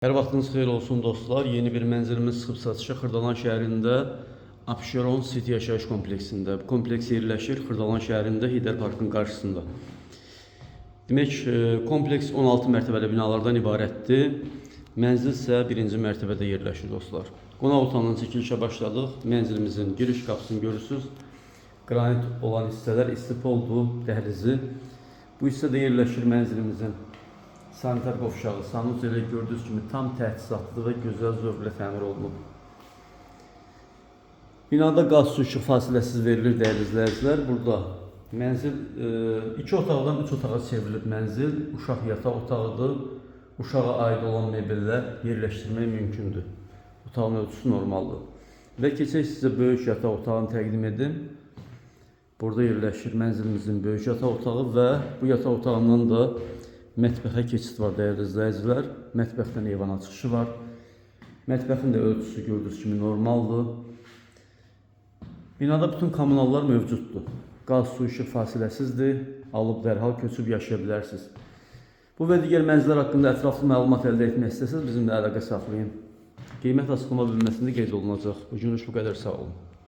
Hər vaxtınız xeyir olsun dostlar. Yeni bir mənzilimiz çıxıb satışa Xırdalan şəhərində Abşeron City yaşayış kompleksində. Bu kompleks yerləşir Xırdalan şəhərində Heydər Parkın qarşısında. Demək, kompleks 16 mərtəbəli binalardan ibarətdir. Mənzil isə 1-ci mərtəbədə yerləşir dostlar. Qonaq otağından çəkilişə başladıq. Mənzilimizin giriş qapısını görürsünüz. Qranit olan hissələr istipoldu, dəhlizi. Bu hissədə yerləşir mənzilimizin sanitar qovşağı. Sanusilə gördüyünüz kimi tam təchizatlı və gözəl zövqlə təmir olunub. Binada qaz su işıq fasiləsiz verilir dəyərli izləyicilər. Burada mənzil 2 otaqdan 3 otağa çevrilib mənzil. Uşaq yataq otağıdır. Uşağa aid olan mebellər yerləşdirmək mümkündür. Otağın ölçüsü normaldır. Və keçək sizə böyük yataq otağını təqdim edim. Burada yerləşir mənzilimizin böyük yataq otağı və bu yataq otağından da mətbəxə keçid var dəyərli izləyicilər. Mətbəxdən eyvana çıxışı var. Mətbəxin də ölçüsü gördüyünüz kimi normaldır. Binada bütün kommunallar mövcuddur. Qaz, su, işıq fasiləsizdir. Alıb dərhal köçüb yaşaya bilərsiniz. Bu və digər mənzillər haqqında ətraflı məlumat əldə etmək istəsəniz bizimlə əlaqə saxlayın. Qiymət açıqlama bölməsində qeyd olunacaq. Bugünlük bu qədər, sağ olun.